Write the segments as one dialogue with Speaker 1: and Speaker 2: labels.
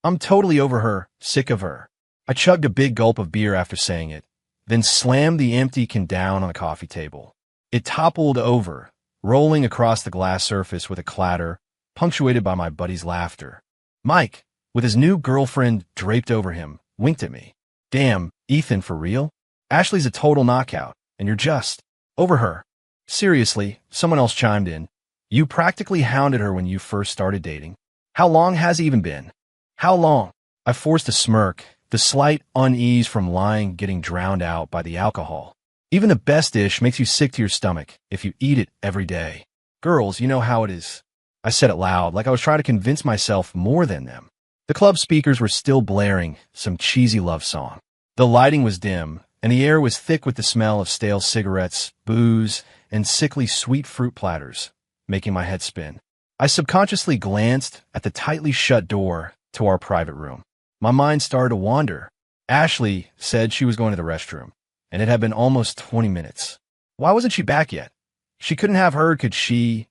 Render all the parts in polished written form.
Speaker 1: I'm totally over her, sick of her. I chugged a big gulp of beer after saying it, then slammed the empty can down on the coffee table. It toppled over, rolling across the glass surface with a clatter, punctuated by my buddy's laughter. Mike, with his new girlfriend draped over him, winked at me. Damn, Ethan, for real? Ashley's a total knockout, and you're just over her. Seriously, someone else chimed in. You practically hounded her when you first started dating. How long has it even been? How long? I forced a smirk, the slight unease from lying getting drowned out by the alcohol. Even the best dish makes you sick to your stomach if you eat it every day. Girls, you know how it is. I said it loud, like I was trying to convince myself more than them. The club speakers were still blaring some cheesy love song. The lighting was dim, and the air was thick with the smell of stale cigarettes, booze, and sickly sweet fruit platters, making my head spin. I subconsciously glanced at the tightly shut door to our private room. My mind started to wander. Ashley said she was going to the restroom, and it had been almost 20 minutes. Why wasn't she back yet? She couldn't have heard, could she?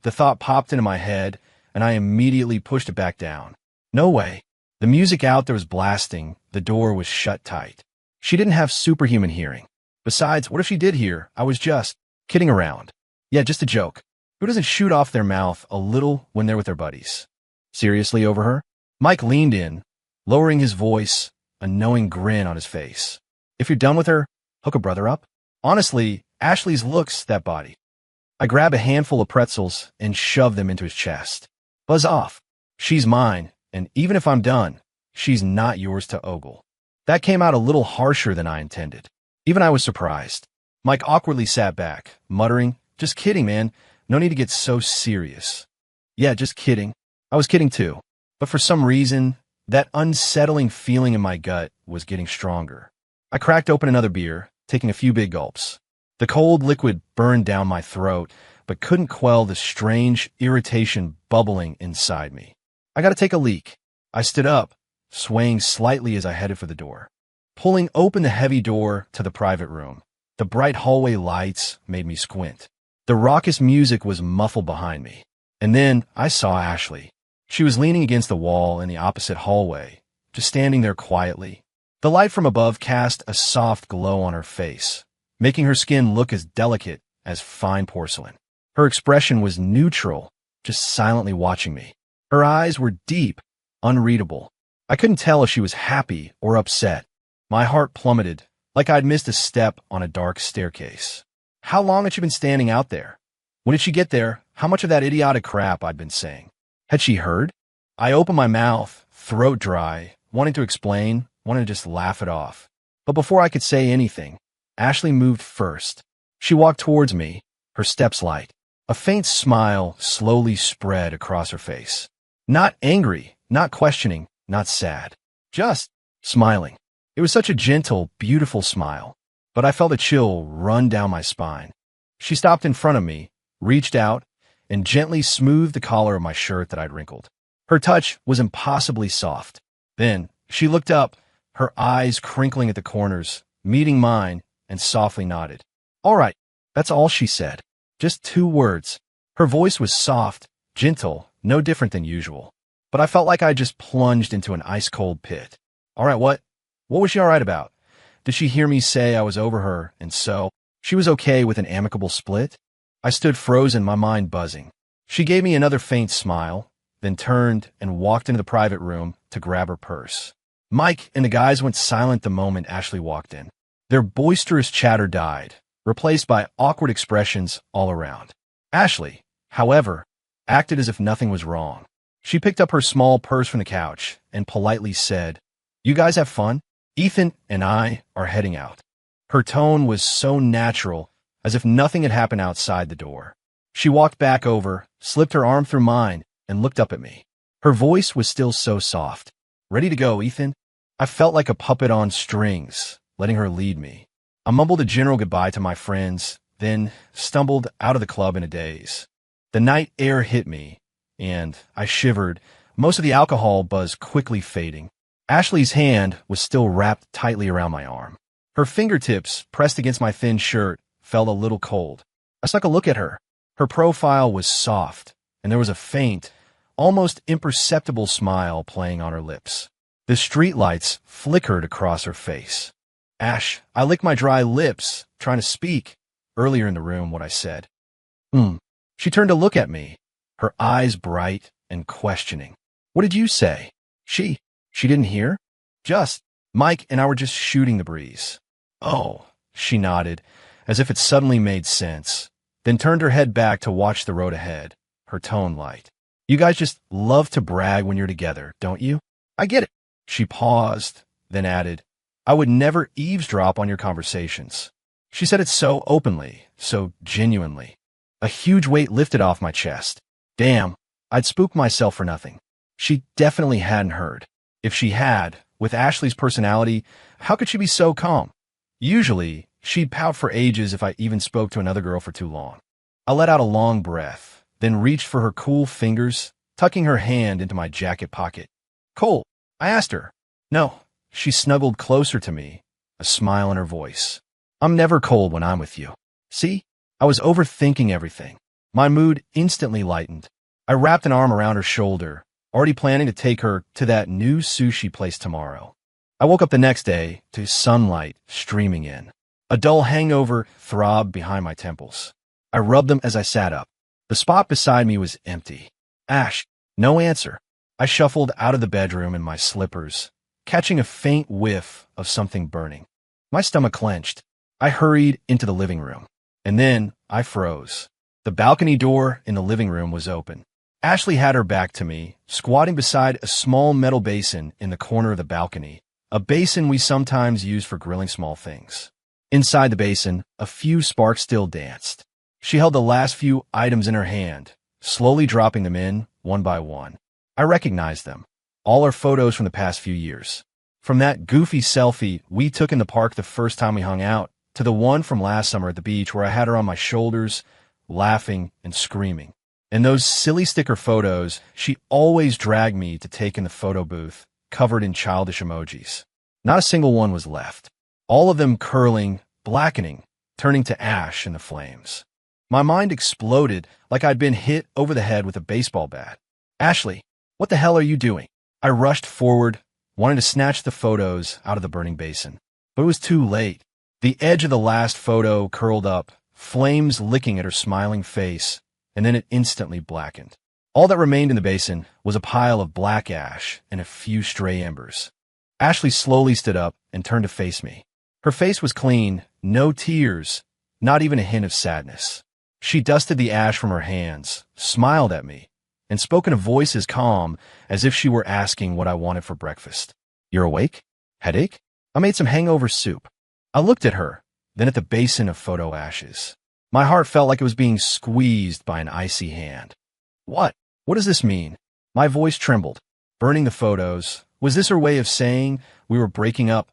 Speaker 1: The thought popped into my head, and I immediately pushed it back down. No way. The music out there was blasting. The door was shut tight. She didn't have superhuman hearing. Besides, what if she did hear? I was just kidding around. Yeah, just a joke. Who doesn't shoot off their mouth a little when they're with their buddies? Seriously over her? Mike leaned in, lowering his voice, a knowing grin on his face. If you're done with her, hook a brother up. Honestly, Ashley's looks, that body. I grab a handful of pretzels and shove them into his chest. Buzz off. She's mine, and even if I'm done, she's not yours to ogle. That came out a little harsher than I intended. Even I was surprised. Mike awkwardly sat back, muttering, just kidding, man. No need to get so serious. Yeah, just kidding. I was kidding too. But for some reason, that unsettling feeling in my gut was getting stronger. I cracked open another beer, taking a few big gulps. The cold liquid burned down my throat, but couldn't quell the strange irritation bubbling inside me. I gotta take a leak. I stood up, swaying slightly as I headed for the door. Pulling open the heavy door to the private room, the bright hallway lights made me squint. The raucous music was muffled behind me. And then I saw Ashley. She was leaning against the wall in the opposite hallway, just standing there quietly. The light from above cast a soft glow on her face, making her skin look as delicate as fine porcelain. Her expression was neutral, just silently watching me. Her eyes were deep, unreadable. I couldn't tell if she was happy or upset. My heart plummeted, like I'd missed a step on a dark staircase. How long had she been standing out there? When did she get there? How much of that idiotic crap I'd been saying? Had she heard? I opened my mouth, throat dry, wanting to explain, wanting to just laugh it off. But before I could say anything, Ashley moved first. She walked towards me, her steps light. A faint smile slowly spread across her face. Not angry, not questioning, not sad. Just smiling. It was such a gentle, beautiful smile, but I felt a chill run down my spine. She stopped in front of me, reached out, and gently smoothed the collar of my shirt that I'd wrinkled. Her touch was impossibly soft. Then she looked up, her eyes crinkling at the corners, meeting mine, and softly nodded. All right, that's all she said. Just 2 words. Her voice was soft, gentle, no different than usual. But I felt like I just plunged into an ice-cold pit. All right, what? What was she all right about? Did she hear me say I was over her, and so she was okay with an amicable split? I stood frozen, my mind buzzing. She gave me another faint smile, then turned and walked into the private room to grab her purse. Mike and the guys went silent the moment Ashley walked in. Their boisterous chatter died, replaced by awkward expressions all around. Ashley, however, acted as if nothing was wrong. She picked up her small purse from the couch and politely said, "You guys have fun? Ethan and I are heading out." Her tone was so natural, as if nothing had happened outside the door. She walked back over, slipped her arm through mine, and looked up at me. Her voice was still so soft. "Ready to go, Ethan?" I felt like a puppet on strings, letting her lead me. I mumbled a general goodbye to my friends, then stumbled out of the club in a daze. The night air hit me, and I shivered, most of the alcohol buzz quickly fading. Ashley's hand was still wrapped tightly around my arm. Her fingertips, pressed against my thin shirt, felt a little cold. I snuck a look at her. Her profile was soft, and there was a faint, almost imperceptible smile playing on her lips. The streetlights flickered across her face. Ash, I licked my dry lips, trying to speak. Earlier in the room, what I said. She turned to look at me, her eyes bright and questioning. What did you say? She didn't hear? Just, Mike and I were just shooting the breeze. Oh, she nodded, as if it suddenly made sense, then turned her head back to watch the road ahead, her tone light. You guys just love to brag when you're together, don't you? I get it. She paused, then added, I would never eavesdrop on your conversations. She said it so openly, so genuinely. A huge weight lifted off my chest. Damn, I'd spooked myself for nothing. She definitely hadn't heard. If she had, with Ashley's personality, how could she be so calm? Usually, she'd pout for ages if I even spoke to another girl for too long. I let out a long breath, then reached for her cool fingers, tucking her hand into my jacket pocket. Cold? I asked her. No. She snuggled closer to me, a smile in her voice. I'm never cold when I'm with you. See? I was overthinking everything. My mood instantly lightened. I wrapped an arm around her shoulder, already planning to take her to that new sushi place tomorrow. I woke up the next day to sunlight streaming in. A dull hangover throbbed behind my temples. I rubbed them as I sat up. The spot beside me was empty. Ash, no answer. I shuffled out of the bedroom in my slippers, catching a faint whiff of something burning. My stomach clenched. I hurried into the living room. And then I froze. The balcony door in the living room was open. Ashley had her back to me, squatting beside a small metal basin in the corner of the balcony, a basin we sometimes use for grilling small things. Inside the basin, a few sparks still danced. She held the last few items in her hand, slowly dropping them in, one by one. I recognized them. All our photos from the past few years. From that goofy selfie we took in the park the first time we hung out, to the one from last summer at the beach where I had her on my shoulders, laughing and screaming. And those silly sticker photos she always dragged me to take in the photo booth, covered in childish emojis. Not a single one was left. All of them curling, blackening, turning to ash in the flames. My mind exploded like I'd been hit over the head with a baseball bat. Ashley, what the hell are you doing? I rushed forward, wanting to snatch the photos out of the burning basin. But it was too late. The edge of the last photo curled up, flames licking at her smiling face, and then it instantly blackened. All that remained in the basin was a pile of black ash and a few stray embers. Ashley slowly stood up and turned to face me. Her face was clean, no tears, not even a hint of sadness. She dusted the ash from her hands, smiled at me, and spoke in a voice as calm as if she were asking what I wanted for breakfast. You're awake? Headache? I made some hangover soup. I looked at her, then at the basin of photo ashes. My heart felt like it was being squeezed by an icy hand. What? What does this mean? My voice trembled. Burning the photos, was this her way of saying we were breaking up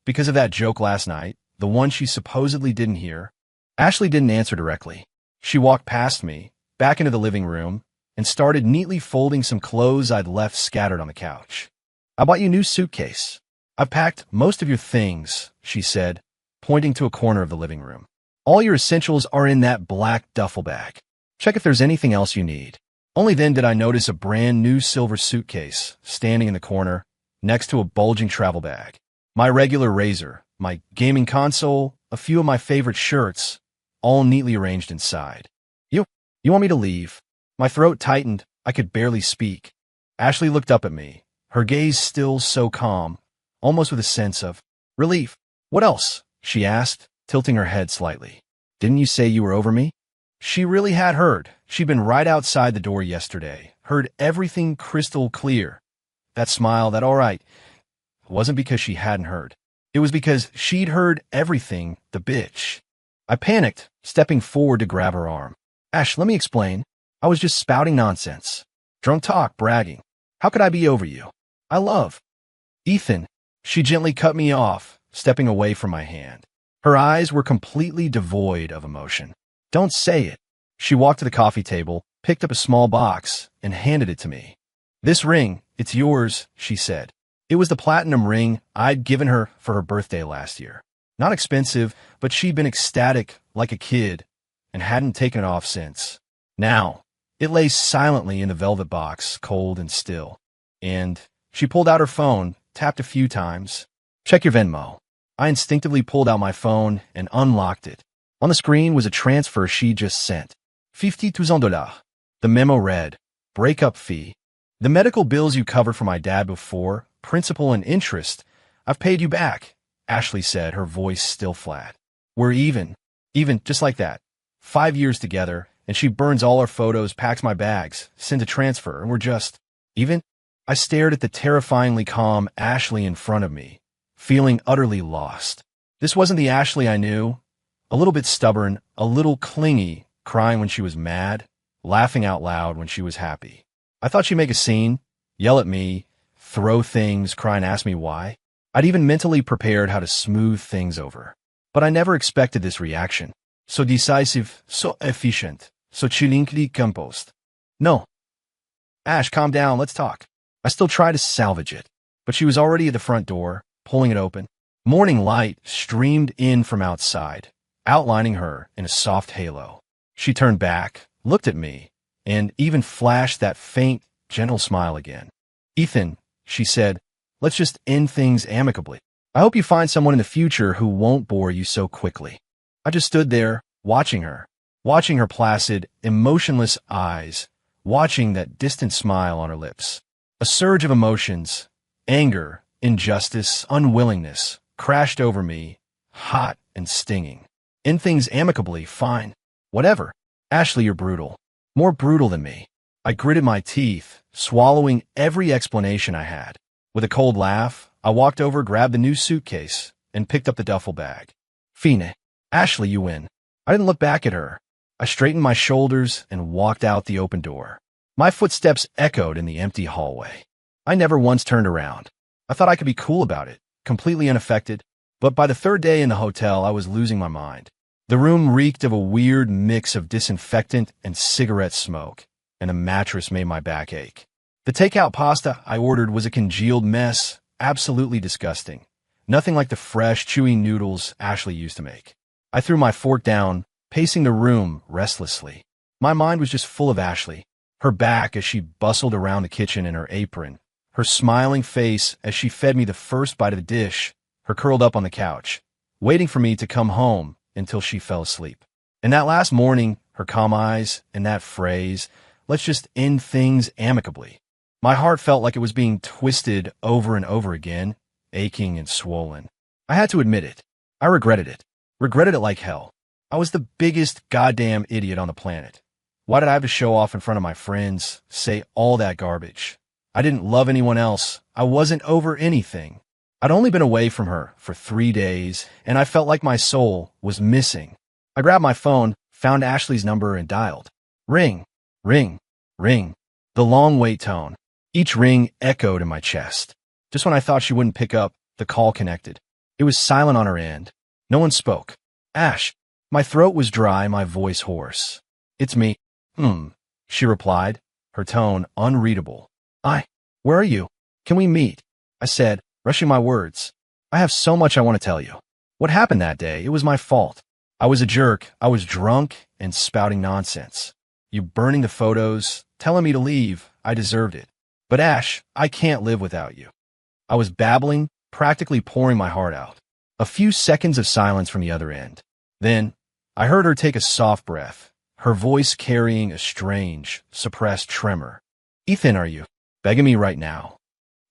Speaker 1: because of that joke last night, the one she supposedly didn't hear? Ashley didn't answer directly. She walked past me, back into the living room, and started neatly folding some clothes I'd left scattered on the couch. I bought you a new suitcase. I've packed most of your things, she said, pointing to a corner of the living room. All your essentials are in that black duffel bag. Check if there's anything else you need. Only then did I notice a brand new silver suitcase standing in the corner next to a bulging travel bag. My regular razor, my gaming console, a few of my favorite shirts, all neatly arranged inside. You want me to leave? My throat tightened. I could barely speak. Ashley looked up at me, her gaze still so calm, almost with a sense of relief. What else? She asked, tilting her head slightly. Didn't you say you were over me? She really had heard. She'd been right outside the door yesterday, heard everything crystal clear. That smile, that all right, it wasn't because she hadn't heard. It was because she'd heard everything, the bitch. I panicked, stepping forward to grab her arm. Ash, let me explain. I was just spouting nonsense. Drunk talk, bragging. How could I be over you? I love Ethan. She gently cut me off, stepping away from my hand. Her eyes were completely devoid of emotion. Don't say it. She walked to the coffee table, picked up a small box, and handed it to me. This ring, it's yours, she said. It was the platinum ring I'd given her for her birthday last year. Not expensive, but she'd been ecstatic like a kid and hadn't taken it off since. Now, It lay silently in the velvet box, cold and still. And she pulled out her phone, tapped a few times. Check your Venmo. I instinctively pulled out my phone and unlocked it. On the screen was a transfer she just sent. $50,000. The memo read, breakup fee. The medical bills you covered for my dad before, principal and interest, I've paid you back, Ashley said, her voice still flat. We're even, just like that. 5 years together, and she burns all our photos, packs my bags, sends a transfer, and we're just even? I stared at the terrifyingly calm Ashley in front of me, feeling utterly lost. This wasn't the Ashley I knew. A little bit stubborn, a little clingy, crying when she was mad, laughing out loud when she was happy. I thought she'd make a scene, yell at me, throw things, cry and ask me why. I'd even mentally prepared how to smooth things over. But I never expected this reaction. So decisive, so efficient, so chillingly composed. No. Ash, calm down, let's talk. I still tried to salvage it, but she was already at the front door, pulling it open. Morning light streamed in from outside, outlining her in a soft halo. She turned back, looked at me, and even flashed that faint, gentle smile again. Ethan, she said, let's just end things amicably. I hope you find someone in the future who won't bore you so quickly. I just stood there, watching her placid, emotionless eyes, watching that distant smile on her lips. A surge of emotions, anger, injustice, unwillingness, crashed over me, hot and stinging. End things amicably, fine. Whatever. Ashley, you're brutal. More brutal than me. I gritted my teeth, swallowing every explanation I had. With a cold laugh, I walked over, grabbed the new suitcase, and picked up the duffel bag. Fine. Ashley, you win. I didn't look back at her. I straightened my shoulders and walked out the open door. My footsteps echoed in the empty hallway. I never once turned around. I thought I could be cool about it, completely unaffected, but by the third day in the hotel, I was losing my mind. The room reeked of a weird mix of disinfectant and cigarette smoke, and a mattress made my back ache. The takeout pasta I ordered was a congealed mess, absolutely disgusting. Nothing like the fresh, chewy noodles Ashley used to make. I threw my fork down, pacing the room restlessly. My mind was just full of Ashley. Her back as she bustled around the kitchen in her apron, her smiling face as she fed me the first bite of the dish, her curled up on the couch, waiting for me to come home until she fell asleep. And that last morning, her calm eyes and that phrase, let's just end things amicably. My heart felt like it was being twisted over and over again, aching and swollen. I had to admit it. I regretted it. Regretted it like hell. I was the biggest goddamn idiot on the planet. Why did I have to show off in front of my friends, say all that garbage? I didn't love anyone else. I wasn't over anything. I'd only been away from her for 3 days, and I felt like my soul was missing. I grabbed my phone, found Ashley's number, and dialed. Ring, ring, ring. The long wait tone. Each ring echoed in my chest. Just when I thought she wouldn't pick up, the call connected. It was silent on her end. No one spoke. Ash. My throat was dry, my voice hoarse. It's me. She replied, her tone unreadable. Where are you? Can we meet? I said, rushing my words. I have so much I want to tell you. What happened that day? It was my fault. I was a jerk. I was drunk and spouting nonsense. You burning the photos, telling me to leave. I deserved it. But Ash, I can't live without you. I was babbling, practically pouring my heart out. A few seconds of silence from the other end. Then, I heard her take a soft breath, her voice carrying a strange, suppressed tremor. Ethan, are you begging me right now?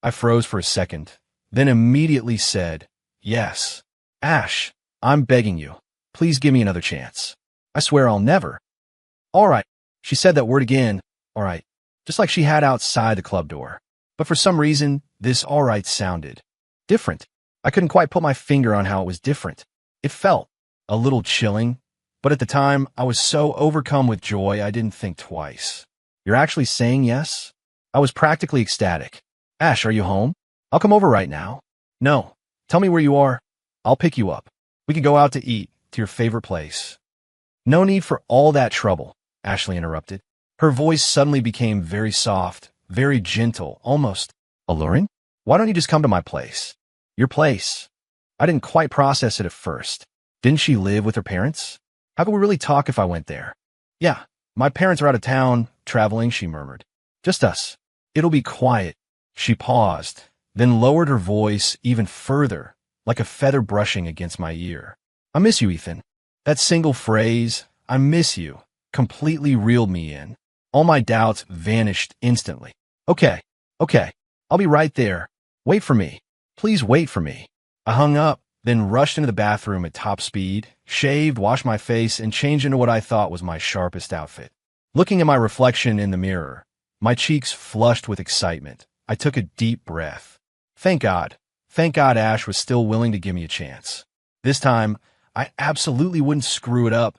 Speaker 1: I froze for a second, then immediately said, yes. Ash, I'm begging you. Please give me another chance. I swear I'll never. All right. She said that word again. All right. Just like she had outside the club door. But for some reason, this all right sounded different. I couldn't quite put my finger on how it was different. It felt a little chilling, but at the time, I was so overcome with joy I didn't think twice. You're actually saying yes? I was practically ecstatic. Ash, are you home? I'll come over right now. No. Tell me where you are. I'll pick you up. We can go out to eat, to your favorite place. No need for all that trouble, Ashley interrupted. Her voice suddenly became very soft, very gentle, almost alluring. Why don't you just come to my place? Your place. I didn't quite process it at first. Didn't she live with her parents? How could we really talk if I went there? Yeah, my parents are out of town, traveling, she murmured. Just us. It'll be quiet. She paused, then lowered her voice even further, like a feather brushing against my ear. I miss you, Ethan. That single phrase, I miss you, completely reeled me in. All my doubts vanished instantly. Okay, I'll be right there. Wait for me. Please wait for me. I hung up, then rushed into the bathroom at top speed, shaved, washed my face, and changed into what I thought was my sharpest outfit. Looking at my reflection in the mirror, my cheeks flushed with excitement, I took a deep breath. Thank God Ash was still willing to give me a chance. This time, I absolutely wouldn't screw it up.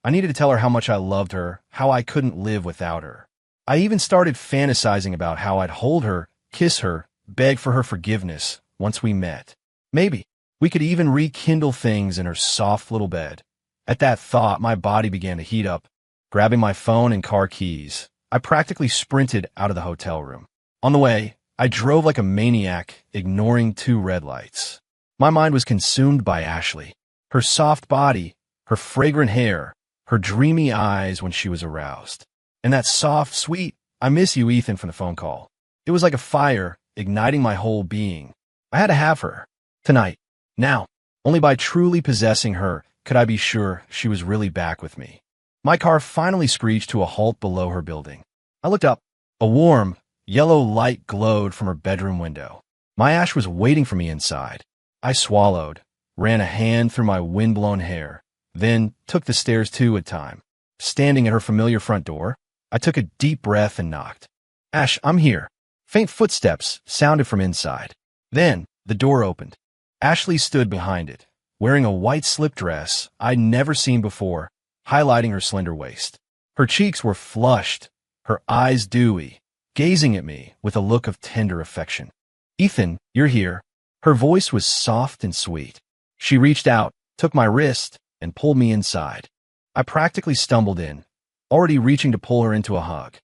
Speaker 1: I needed to tell her how much I loved her, how I couldn't live without her. I even started fantasizing about how I'd hold her, kiss her, beg for her forgiveness once we met. Maybe we could even rekindle things in her soft little bed. At that thought, my body began to heat up. Grabbing my phone and car keys, I practically sprinted out of the hotel room. On the way, I drove like a maniac, ignoring 2 red lights. My mind was consumed by Ashley. Her soft body, her fragrant hair, her dreamy eyes when she was aroused. And that soft, sweet, I miss you, Ethan, from the phone call. It was like a fire, igniting my whole being. I had to have her. Tonight. Now. Only by truly possessing her could I be sure she was really back with me. My car finally screeched to a halt below her building. I looked up. A warm, yellow light glowed from her bedroom window. My Ash was waiting for me inside. I swallowed, ran a hand through my wind-blown hair, then took the stairs 2 at a time. Standing at her familiar front door, I took a deep breath and knocked. Ash, I'm here. Faint footsteps sounded from inside. Then, the door opened. Ashley stood behind it, wearing a white slip dress I'd never seen before, highlighting her slender waist. Her cheeks were flushed, her eyes dewy, gazing at me with a look of tender affection. Ethan, you're here. Her voice was soft and sweet. She reached out, took my wrist, and pulled me inside. I practically stumbled in, already reaching to pull her into a hug.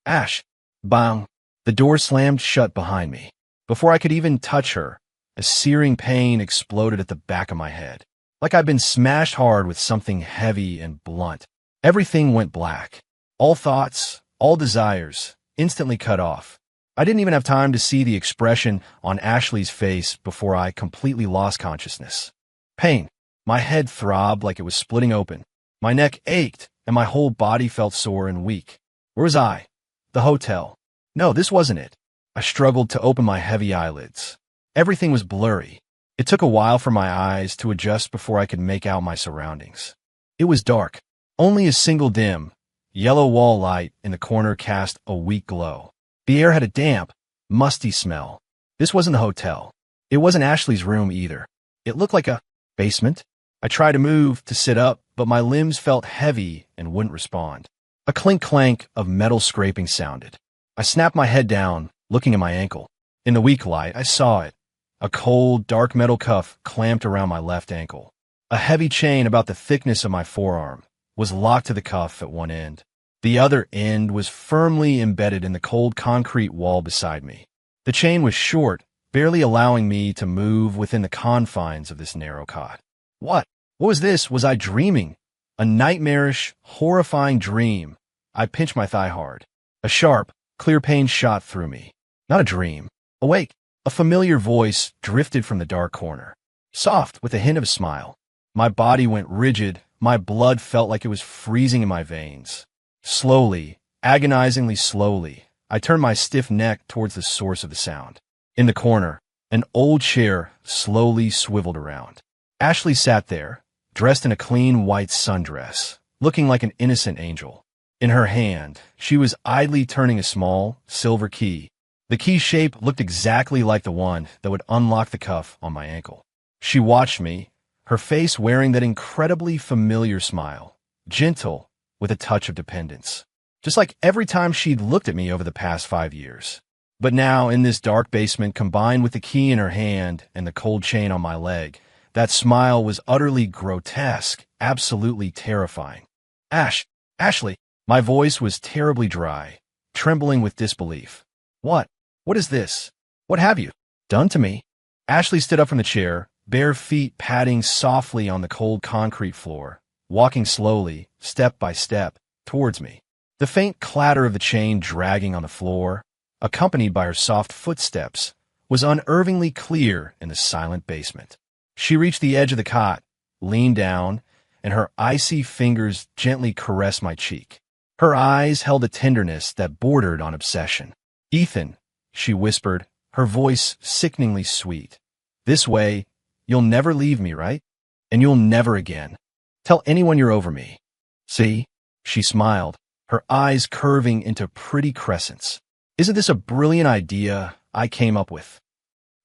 Speaker 1: Ash, bang. The door slammed shut behind me. Before I could even touch her, a searing pain exploded at the back of my head, like I'd been smashed hard with something heavy and blunt. Everything went black. All thoughts, all desires, instantly cut off. I didn't even have time to see the expression on Ashley's face before I completely lost consciousness. Pain. My head throbbed like it was splitting open. My neck ached, and my whole body felt sore and weak. Where was I? The hotel. No, this wasn't it. I struggled to open my heavy eyelids. Everything was blurry. It took a while for my eyes to adjust before I could make out my surroundings. It was dark. Only a single dim, yellow wall light in the corner cast a weak glow. The air had a damp, musty smell. This wasn't the hotel. It wasn't Ashley's room either. It looked like a basement. I tried to move, to sit up, but my limbs felt heavy and wouldn't respond. A clink-clank of metal scraping sounded. I snapped my head down, looking at my ankle. In the weak light, I saw it. A cold, dark metal cuff clamped around my left ankle. A heavy chain about the thickness of my forearm was locked to the cuff at one end. The other end was firmly embedded in the cold concrete wall beside me. The chain was short, barely allowing me to move within the confines of this narrow cot. What? What was this? Was I dreaming? A nightmarish, horrifying dream. I pinched my thigh hard. A sharp, clear pain shot through me. Not a dream. Awake. A familiar voice drifted from the dark corner. Soft, with a hint of a smile. My body went rigid. My blood felt like it was freezing in my veins. Slowly, agonizingly slowly, I turned my stiff neck towards the source of the sound. In the corner, an old chair slowly swiveled around. Ashley sat there, dressed in a clean white sundress, looking like an innocent angel. In her hand, she was idly turning a small, silver key. The key shape looked exactly like the one that would unlock the cuff on my ankle. She watched me, her face wearing that incredibly familiar smile, gentle, with a touch of dependence. Just like every time she'd looked at me over the past 5 years. But now, in this dark basement, combined with the key in her hand and the cold chain on my leg, that smile was utterly grotesque, absolutely terrifying. Ashley, my voice was terribly dry, trembling with disbelief. What? What is this? What have you done to me? Ashley stood up from the chair, bare feet padding softly on the cold concrete floor, walking slowly, step by step, towards me. The faint clatter of the chain dragging on the floor, accompanied by her soft footsteps, was unnervingly clear in the silent basement. She reached the edge of the cot, leaned down, and her icy fingers gently caressed my cheek. Her eyes held a tenderness that bordered on obsession. "Ethan," she whispered, her voice sickeningly sweet. "This way, you'll never leave me, right? And you'll never again. Tell anyone you're over me. See?" She smiled, her eyes curving into pretty crescents. "Isn't this a brilliant idea I came up with?"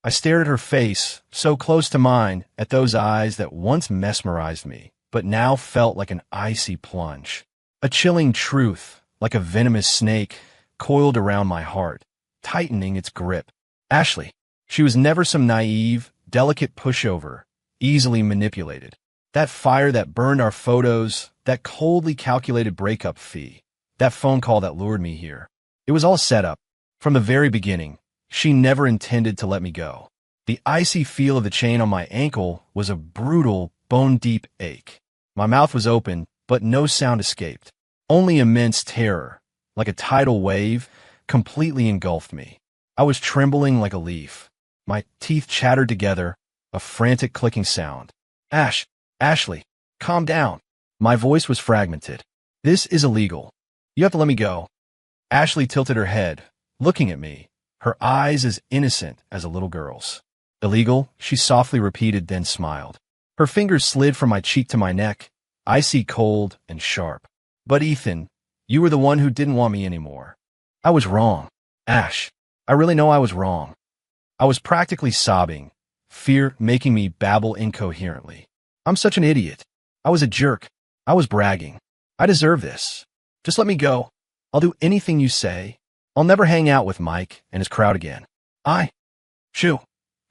Speaker 1: I stared at her face, so close to mine, at those eyes that once mesmerized me, but now felt like an icy plunge. A chilling truth, like a venomous snake, coiled around my heart, tightening its grip. Ashley. She was never some naive, delicate pushover, easily manipulated. That fire that burned our photos, that coldly calculated breakup fee, that phone call that lured me here. It was all set up. From the very beginning, she never intended to let me go. The icy feel of the chain on my ankle was a brutal, bone-deep ache. My mouth was open, but no sound escaped. Only immense terror, like a tidal wave, completely engulfed me. I was trembling like a leaf. My teeth chattered together, a frantic clicking sound. Ashley, calm down." My voice was fragmented. "This is illegal. You have to let me go." Ashley tilted her head, looking at me, her eyes as innocent as a little girl's. "Illegal?" she softly repeated, then smiled. Her fingers slid from my cheek to my neck, icy cold and sharp. "But Ethan, you were the one who didn't want me anymore. I was wrong. Ash, I really know I was wrong." I was practically sobbing, fear making me babble incoherently. "I'm such an idiot. I was a jerk. I was bragging. I deserve this. Just let me go. I'll do anything you say. I'll never hang out with Mike and his crowd again. Shoo."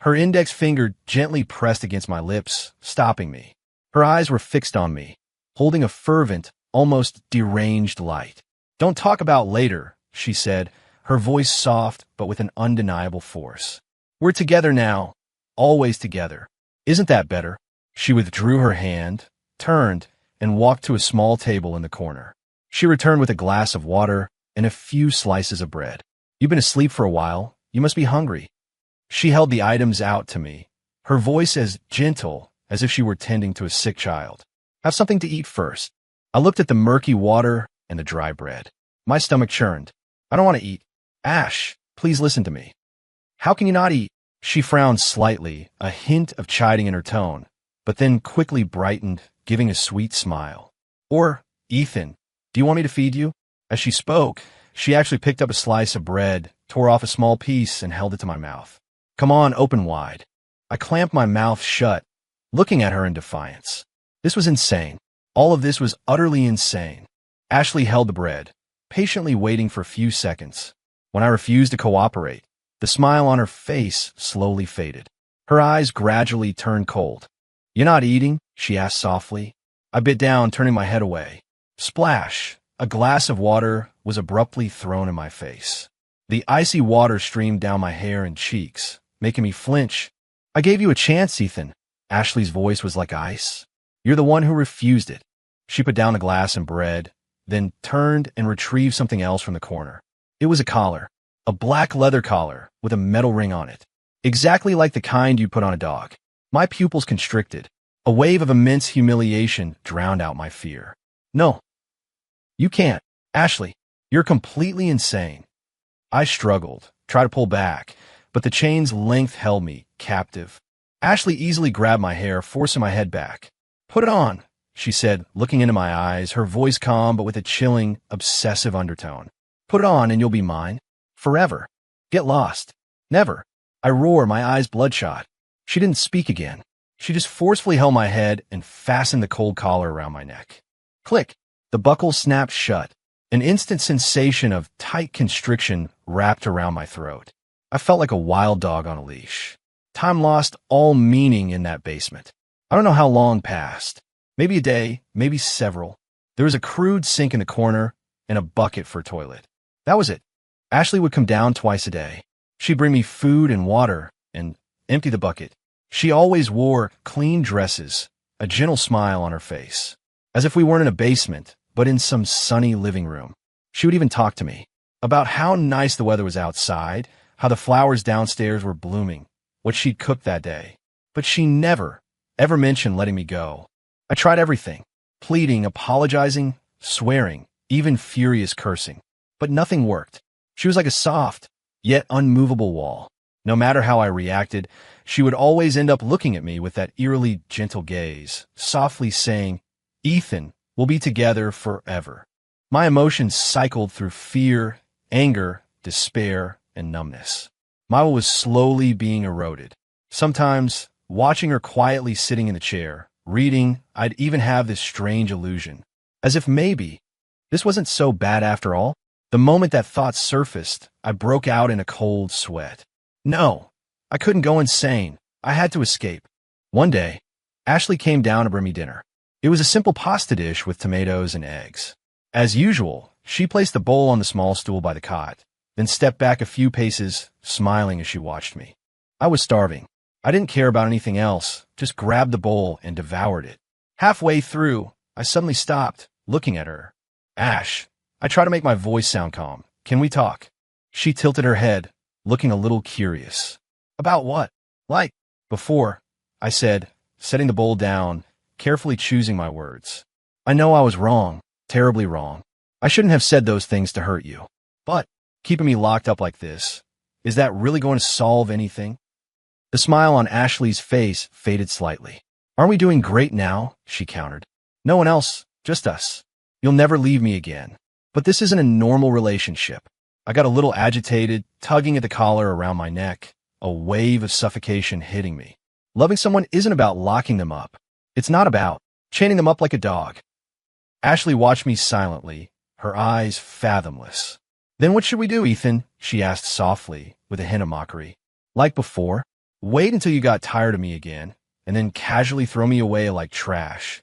Speaker 1: Her index finger gently pressed against my lips, stopping me. Her eyes were fixed on me, holding a fervent, almost deranged light. "Don't talk about later," she said, her voice soft but with an undeniable force. "We're together now, always together. Isn't that better?" She withdrew her hand, turned, and walked to a small table in the corner. She returned with a glass of water and a few slices of bread. "You've been asleep for a while. You must be hungry." She held the items out to me, her voice as gentle as if she were tending to a sick child. "Have something to eat first." I looked at the murky water and the dry bread. My stomach churned. "I don't want to eat." "Ash, please listen to me." "How can you not eat?" She frowned slightly, a hint of chiding in her tone, but then quickly brightened, giving a sweet smile. "Or, Ethan, do you want me to feed you?" As she spoke, she actually picked up a slice of bread, tore off a small piece, and held it to my mouth. "Come on, open wide." I clamped my mouth shut, looking at her in defiance. This was insane. All of this was utterly insane. Ashley held the bread, patiently waiting for a few seconds. When I refused to cooperate, the smile on her face slowly faded. Her eyes gradually turned cold. "You're not eating?" she asked softly. I bit down, turning my head away. Splash! A glass of water was abruptly thrown in my face. The icy water streamed down my hair and cheeks, making me flinch. "I gave you a chance, Ethan." Ashley's voice was like ice. "You're the one who refused it." She put down the glass and bread, then turned and retrieved something else from the corner. It was a collar, a black leather collar with a metal ring on it, exactly like the kind you put on a dog. My pupils constricted. A wave of immense humiliation drowned out my fear. "No. You can't. Ashley, you're completely insane." I struggled, tried to pull back, but the chain's length held me, captive. Ashley easily grabbed my hair, forcing my head back. "Put it on," she said, looking into my eyes, her voice calm but with a chilling, obsessive undertone. "Put it on and you'll be mine. Forever. Get lost. Never." I roared, my eyes bloodshot. She didn't speak again. She just forcefully held my head and fastened the cold collar around my neck. Click! The buckle snapped shut. An instant sensation of tight constriction wrapped around my throat. I felt like a wild dog on a leash. Time lost all meaning in that basement. I don't know how long passed. Maybe a day, maybe several. There was a crude sink in the corner and a bucket for a toilet. That was it. Ashley would come down twice a day. She'd bring me food and water and empty the bucket. She always wore clean dresses, a gentle smile on her face, as if we weren't in a basement, but in some sunny living room. She would even talk to me about how nice the weather was outside, how the flowers downstairs were blooming, what she'd cooked that day. But she never, ever mentioned letting me go. I tried everything, pleading, apologizing, swearing, even furious cursing. But nothing worked. She was like a soft, yet unmovable wall. No matter how I reacted, she would always end up looking at me with that eerily gentle gaze, softly saying, "Ethan, we'll be together forever." My emotions cycled through fear, anger, despair, and numbness. My will was slowly being eroded. Sometimes, watching her quietly sitting in the chair, reading, I'd even have this strange illusion, as if maybe this wasn't so bad after all. The moment that thought surfaced, I broke out in a cold sweat. No, I couldn't go insane. I had to escape. One day, Ashley came down to bring me dinner. It was a simple pasta dish with tomatoes and eggs. As usual, she placed the bowl on the small stool by the cot, then stepped back a few paces, smiling as she watched me. I was starving. I didn't care about anything else, just grabbed the bowl and devoured it. Halfway through, I suddenly stopped, looking at her. "Ash," I try to make my voice sound calm. "Can we talk?" She tilted her head, looking a little curious. "About what?" "Like before," I said, setting the bowl down, carefully choosing my words. "I know I was wrong, terribly wrong. I shouldn't have said those things to hurt you. But keeping me locked up like this, is that really going to solve anything?" The smile on Ashley's face faded slightly. "Aren't we doing great now?" she countered. "No one else, just us. You'll never leave me again. But this isn't a normal relationship." I got a little agitated, tugging at the collar around my neck, a wave of suffocation hitting me. Loving someone isn't about locking them up. It's not about chaining them up like a dog. Ashley watched me silently, her eyes fathomless. "Then what should we do, Ethan?" she asked softly, with a hint of mockery. "Like before? Wait until you got tired of me again, and then casually throw me away like trash."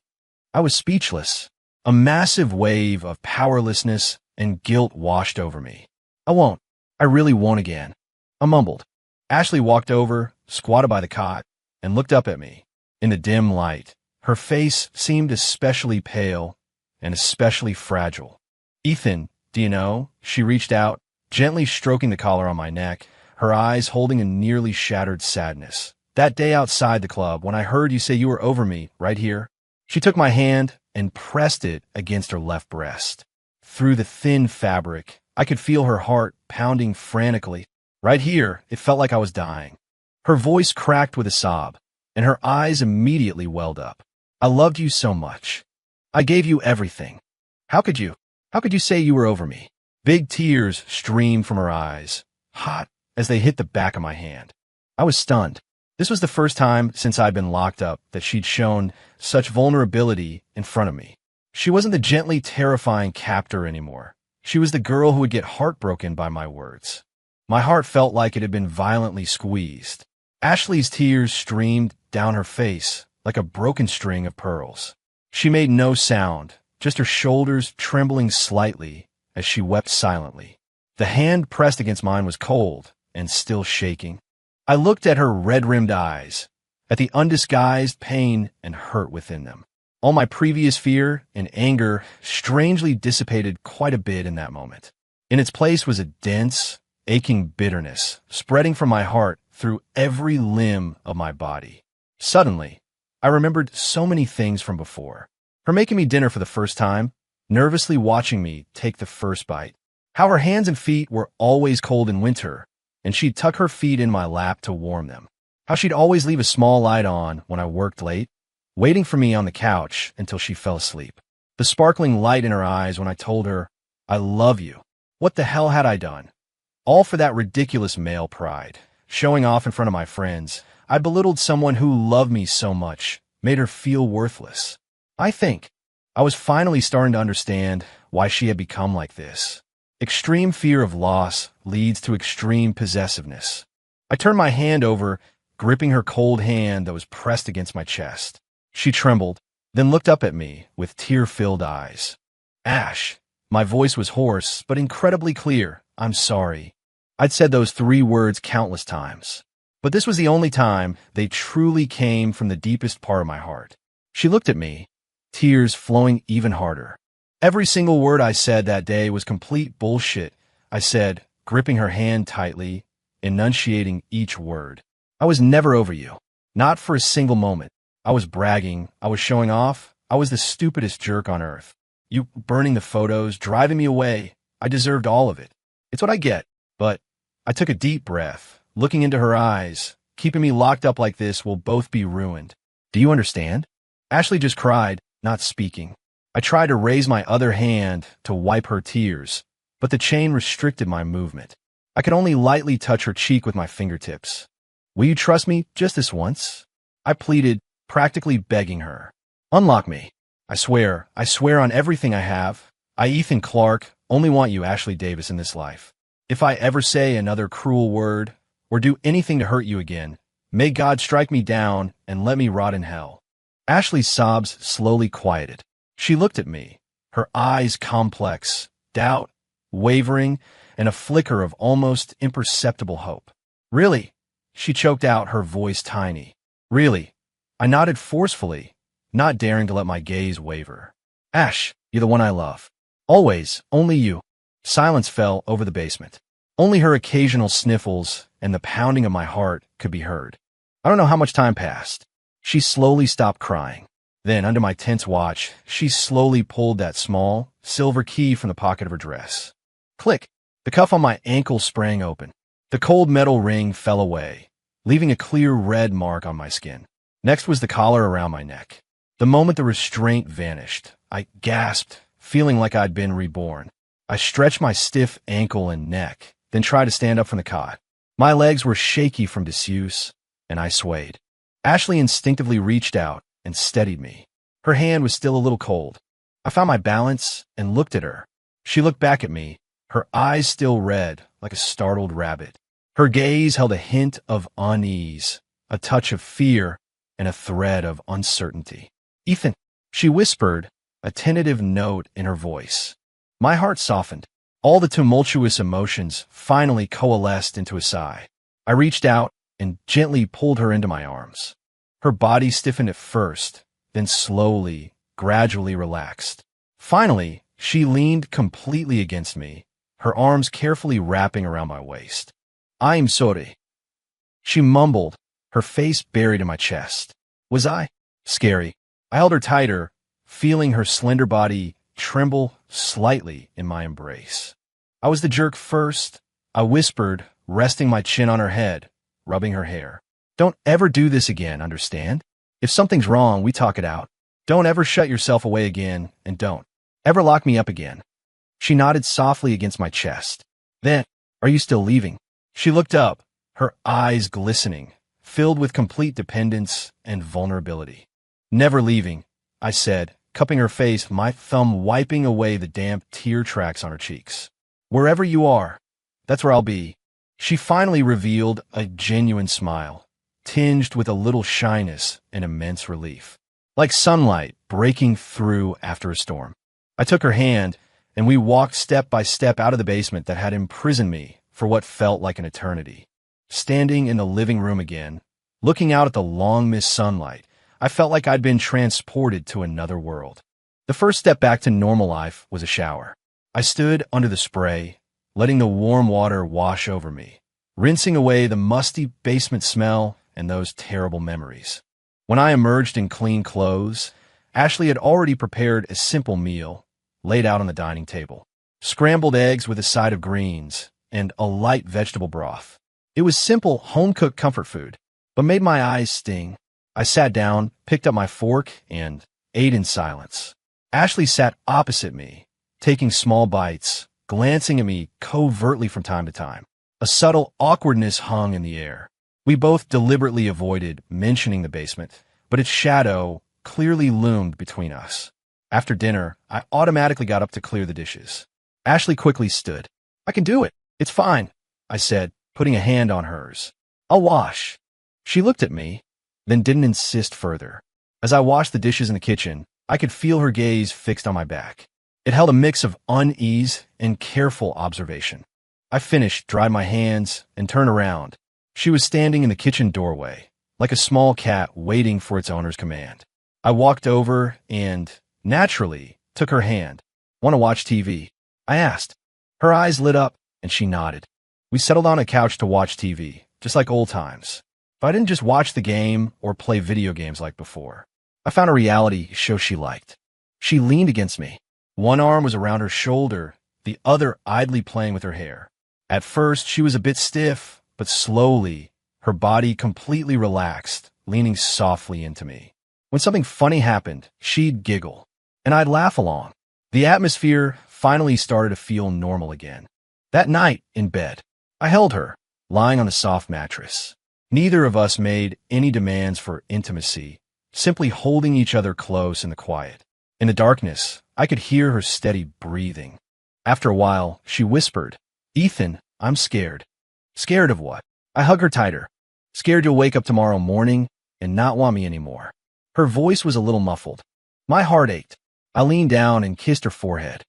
Speaker 1: I was speechless. A massive wave of powerlessness and guilt washed over me. "I won't. I really won't again," I mumbled. Ashley walked over, squatted by the cot, and looked up at me. In the dim light, her face seemed especially pale and especially fragile. "Ethan, do you know?" She reached out, gently stroking the collar on my neck, her eyes holding a nearly shattered sadness. "That day outside the club, when I heard you say you were over me, right here." She took my hand and pressed it against her left breast. Through the thin fabric, I could feel her heart pounding frantically. Right here, it felt like I was dying. Her voice cracked with a sob, and her eyes immediately welled up. "I loved you so much. I gave you everything. How could you? How could you say you were over me?" Big tears streamed from her eyes, hot as they hit the back of my hand. I was stunned. This was the first time since I'd been locked up that she'd shown such vulnerability in front of me. She wasn't the gently terrifying captor anymore. She was the girl who would get heartbroken by my words. My heart felt like it had been violently squeezed. Ashley's tears streamed down her face like a broken string of pearls. She made no sound, just her shoulders trembling slightly as she wept silently. The hand pressed against mine was cold and still shaking. I looked at her red-rimmed eyes, at the undisguised pain and hurt within them. All my previous fear and anger strangely dissipated quite a bit in that moment. In its place was a dense, aching bitterness spreading from my heart through every limb of my body. Suddenly, I remembered so many things from before. Her making me dinner for the first time, nervously watching me take the first bite. How her hands and feet were always cold in winter, and she'd tuck her feet in my lap to warm them. How she'd always leave a small light on when I worked late, waiting for me on the couch until she fell asleep. The sparkling light in her eyes when I told her, "I love you." What the hell had I done? All for that ridiculous male pride. Showing off in front of my friends, I belittled someone who loved me so much, made her feel worthless. I think I was finally starting to understand why she had become like this. Extreme fear of loss leads to extreme possessiveness. I turned my hand over, gripping her cold hand that was pressed against my chest. She trembled, then looked up at me with tear-filled eyes. "Ash." My voice was hoarse, but incredibly clear. "I'm sorry." I'd said those 3 words countless times, but this was the only time they truly came from the deepest part of my heart. She looked at me, tears flowing even harder. Every single word I said that day was complete bullshit, I said, gripping her hand tightly, enunciating each word. I was never over you. Not for a single moment. I was bragging. I was showing off. I was the stupidest jerk on earth. You burning the photos, driving me away. I deserved all of it. It's what I get. But I took a deep breath, looking into her eyes. Keeping me locked up like this will both be ruined. Do you understand? Ashley just cried, not speaking. I tried to raise my other hand to wipe her tears, but the chain restricted my movement. I could only lightly touch her cheek with my fingertips. Will you trust me just this once? I pleaded, practically begging her. Unlock me. I swear on everything I have. I, Ethan Clark, only want you, Ashley Davis, in this life. If I ever say another cruel word or do anything to hurt you again, may God strike me down and let me rot in hell. Ashley's sobs slowly quieted. She looked at me, her eyes complex, doubt, wavering, and a flicker of almost imperceptible hope. Really? She choked out, her voice tiny. Really? I nodded forcefully, not daring to let my gaze waver. Ash, you're the one I love. Always, only you. Silence fell over the basement. Only her occasional sniffles and the pounding of my heart could be heard. I don't know how much time passed. She slowly stopped crying. Then, under my tense watch, she slowly pulled that small, silver key from the pocket of her dress. Click! The cuff on my ankle sprang open. The cold metal ring fell away, leaving a clear red mark on my skin. Next was the collar around my neck. The moment the restraint vanished, I gasped, feeling like I'd been reborn. I stretched my stiff ankle and neck, then tried to stand up from the cot. My legs were shaky from disuse, and I swayed. Ashley instinctively reached out and steadied me. Her hand was still a little cold. I found my balance and looked at her. She looked back at me, her eyes still red, like a startled rabbit. Her gaze held a hint of unease, a touch of fear, and a thread of uncertainty. Ethan, she whispered, a tentative note in her voice. My heart softened. All the tumultuous emotions finally coalesced into a sigh. I reached out and gently pulled her into my arms. Her body stiffened at first, then slowly, gradually relaxed. Finally, she leaned completely against me, her arms carefully wrapping around my waist. I'm sorry. She mumbled, her face buried in my chest. Was I? Scary. I held her tighter, feeling her slender body tremble slightly in my embrace. I was the jerk first, I whispered, resting my chin on her head, rubbing her hair. Don't ever do this again, understand? If something's wrong, we talk it out. Don't ever shut yourself away again, and don't ever lock me up again. She nodded softly against my chest. Then, are you still leaving? She looked up, her eyes glistening, filled with complete dependence and vulnerability. Never leaving, I said, cupping her face, my thumb wiping away the damp tear tracks on her cheeks. Wherever you are, that's where I'll be. She finally revealed a genuine smile, tinged with a little shyness and immense relief, like sunlight breaking through after a storm. I took her hand, and we walked step by step out of the basement that had imprisoned me for what felt like an eternity. Standing in the living room again, looking out at the long-missed sunlight, I felt like I'd been transported to another world. The first step back to normal life was a shower. I stood under the spray, letting the warm water wash over me, rinsing away the musty basement smell and those terrible memories. When I emerged in clean clothes, Ashley had already prepared a simple meal, laid out on the dining table. Scrambled eggs with a side of greens and a light vegetable broth. It was simple, home-cooked comfort food, but made my eyes sting. I sat down, picked up my fork, and ate in silence. Ashley sat opposite me, taking small bites, glancing at me covertly from time to time. A subtle awkwardness hung in the air. We both deliberately avoided mentioning the basement, but its shadow clearly loomed between us. After dinner, I automatically got up to clear the dishes. Ashley quickly stood. I can do it. It's fine, I said, putting a hand on hers. I'll wash. She looked at me, then didn't insist further. As I washed the dishes in the kitchen, I could feel her gaze fixed on my back. It held a mix of unease and careful observation. I finished, dried my hands, and turned around. She was standing in the kitchen doorway, like a small cat waiting for its owner's command. I walked over and, naturally, took her hand. Want to watch TV? I asked. Her eyes lit up, and she nodded. We settled on a couch to watch TV, just like old times. But I didn't just watch the game or play video games like before. I found a reality show she liked. She leaned against me. One arm was around her shoulder, the other idly playing with her hair. At first, she was a bit stiff, but slowly, her body completely relaxed, leaning softly into me. When something funny happened, she'd giggle, and I'd laugh along. The atmosphere finally started to feel normal again. That night, in bed, I held her, lying on a soft mattress. Neither of us made any demands for intimacy, simply holding each other close in the quiet. In the darkness, I could hear her steady breathing. After a while, she whispered, "Ethan, I'm scared." Scared of what? I hugged her tighter. Scared you'll wake up tomorrow morning and not want me anymore. Her voice was a little muffled. My heart ached. I leaned down and kissed her forehead.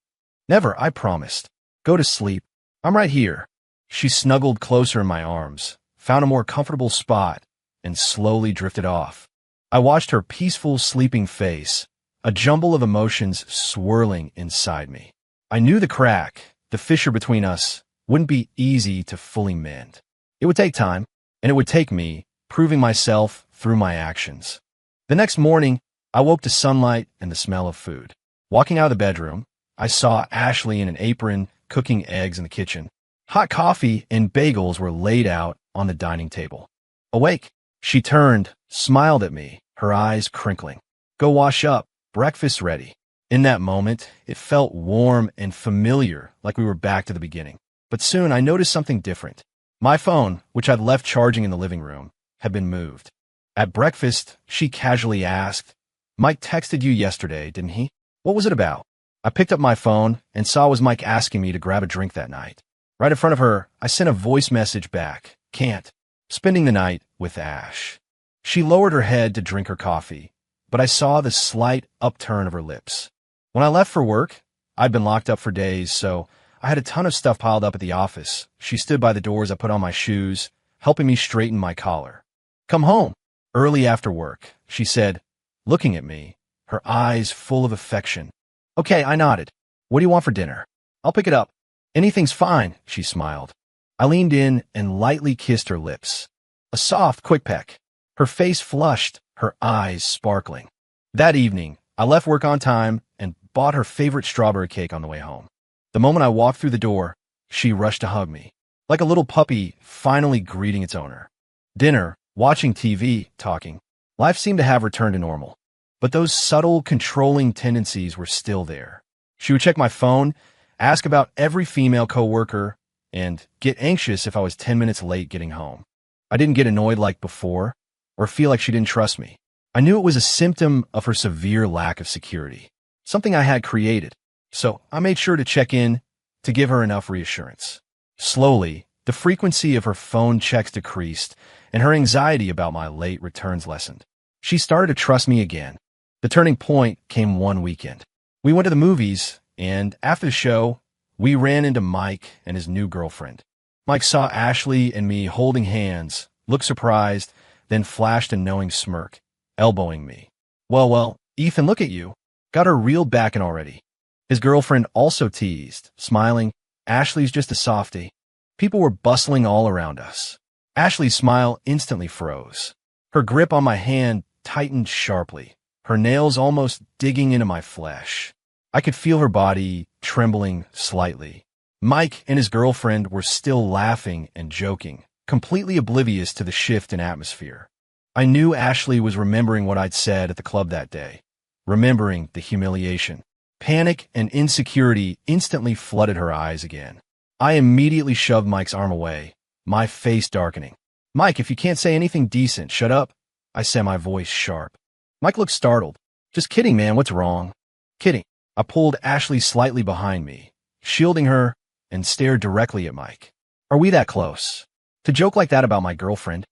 Speaker 1: Never, I promised. Go to sleep. I'm right here. She snuggled closer in my arms, found a more comfortable spot, and slowly drifted off. I watched her peaceful, sleeping face, a jumble of emotions swirling inside me. I knew the crack, the fissure between us, wouldn't be easy to fully mend. It would take time, and it would take me, proving myself through my actions. The next morning, I woke to sunlight and the smell of food. Walking out of the bedroom, I saw Ashley in an apron cooking eggs in the kitchen. Hot coffee and bagels were laid out on the dining table. Awake, she turned, smiled at me, her eyes crinkling. Go wash up, breakfast's ready. In that moment, it felt warm and familiar, like we were back to the beginning. But soon I noticed something different. My phone, which I'd left charging in the living room, had been moved. At breakfast, she casually asked, "Mike texted you yesterday, didn't he? What was it about?" I picked up my phone and saw it was Mike asking me to grab a drink that night. Right in front of her, I sent a voice message back. Can't. Spending the night with Ash. She lowered her head to drink her coffee, but I saw the slight upturn of her lips. When I left for work, I'd been locked up for days, so I had a ton of stuff piled up at the office. She stood by the door as I put on my shoes, helping me straighten my collar. Come home. Early after work, she said, looking at me, her eyes full of affection. Okay, I nodded. What do you want for dinner? I'll pick it up. Anything's fine, she smiled. I leaned in and lightly kissed her lips. A soft, quick peck. Her face flushed, her eyes sparkling. That evening, I left work on time and bought her favorite strawberry cake on the way home. The moment I walked through the door, she rushed to hug me, like a little puppy finally greeting its owner. Dinner, watching TV, talking. Life seemed to have returned to normal. But those subtle, controlling tendencies were still there. She would check my phone, ask about every female coworker, and get anxious if I was 10 minutes late getting home. I didn't get annoyed like before, or feel like she didn't trust me. I knew it was a symptom of her severe lack of security, something I had created. So I made sure to check in to give her enough reassurance. Slowly, the frequency of her phone checks decreased, and her anxiety about my late returns lessened. She started to trust me again. The turning point came one weekend. We went to the movies, and after the show, we ran into Mike and his new girlfriend. Mike saw Ashley and me holding hands, looked surprised, then flashed a knowing smirk, elbowing me. Well, Ethan, look at you. Got her reeled back in already. His girlfriend also teased, smiling, Ashley's just a softie. People were bustling all around us. Ashley's smile instantly froze. Her grip on my hand tightened sharply, her nails almost digging into my flesh. I could feel her body trembling slightly. Mike and his girlfriend were still laughing and joking, completely oblivious to the shift in atmosphere. I knew Ashley was remembering what I'd said at the club that day, remembering the humiliation. Panic and insecurity instantly flooded her eyes again. I immediately shoved Mike's arm away, my face darkening. Mike, if you can't say anything decent, shut up. I said, my voice sharp. Mike looked startled. Just kidding, man. What's wrong? Kidding. I pulled Ashley slightly behind me, shielding her, and stared directly at Mike. Are we that close? To joke like that about my girlfriend?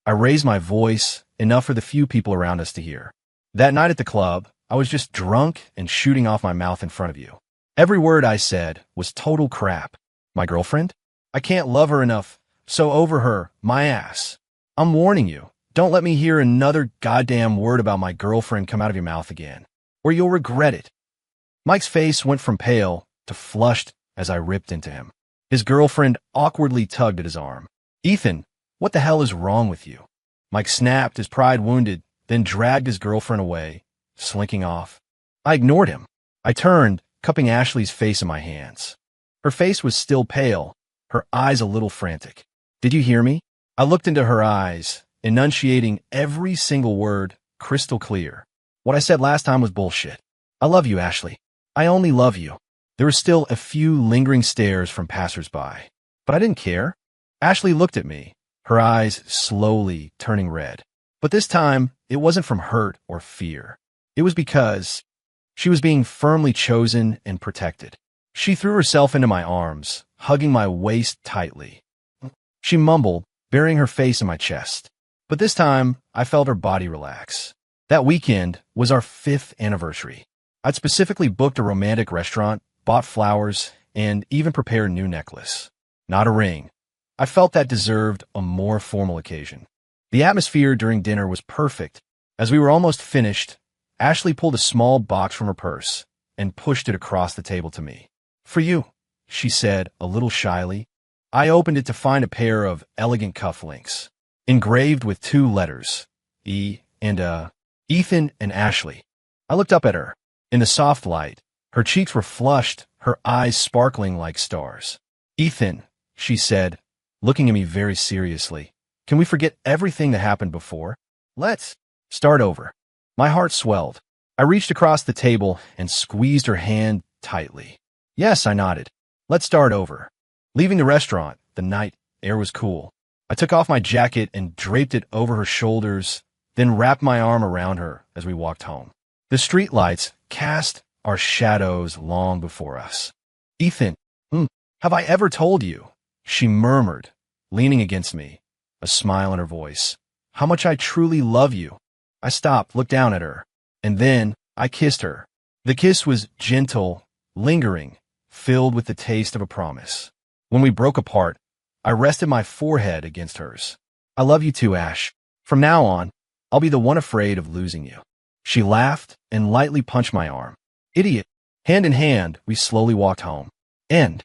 Speaker 1: I raised my voice, enough for the few people around us to hear. That night at the club, I was just drunk and shooting off my mouth in front of you. Every word I said was total crap. My girlfriend? I can't love her enough, so over her, my ass. I'm warning you, don't let me hear another goddamn word about my girlfriend come out of your mouth again, or you'll regret it. Mike's face went from pale to flushed as I ripped into him. His girlfriend awkwardly tugged at his arm. Ethan, what the hell is wrong with you? Mike snapped, his pride wounded, then dragged his girlfriend away, slinking off. I ignored him. I turned, cupping Ashley's face in my hands. Her face was still pale, her eyes a little frantic. Did you hear me? I looked into her eyes, enunciating every single word crystal clear. What I said last time was bullshit. I love you, Ashley. I only love you. There were still a few lingering stares from passersby, but I didn't care. Ashley looked at me, her eyes slowly turning red. But this time, it wasn't from hurt or fear. It was because she was being firmly chosen and protected. She threw herself into my arms, hugging my waist tightly. She mumbled, burying her face in my chest. But this time, I felt her body relax. That weekend was our 5th anniversary. I'd specifically booked a romantic restaurant, bought flowers, and even prepared a new necklace. Not a ring. I felt that deserved a more formal occasion. The atmosphere during dinner was perfect. As we were almost finished, Ashley pulled a small box from her purse and pushed it across the table to me. For you, she said, a little shyly. I opened it to find a pair of elegant cufflinks, engraved with 2 letters, E and Ethan and Ashley. I looked up at her. In the soft light, her cheeks were flushed, her eyes sparkling like stars. Ethan, she said, looking at me very seriously, can we forget everything that happened before? Let's start over. My heart swelled. I reached across the table and squeezed her hand tightly. Yes, I nodded. Let's start over. Leaving the restaurant, the night air was cool. I took off my jacket and draped it over her shoulders, then wrapped my arm around her as we walked home. The streetlights cast our shadows long before us. Ethan, have I ever told you? She murmured, leaning against me, a smile in her voice. How much I truly love you. I stopped, looked down at her, and then I kissed her. The kiss was gentle, lingering, filled with the taste of a promise. When we broke apart, I rested my forehead against hers. I love you too, Ash. From now on, I'll be the one afraid of losing you. She laughed and lightly punched my arm. Idiot. Hand in hand, we slowly walked home. End.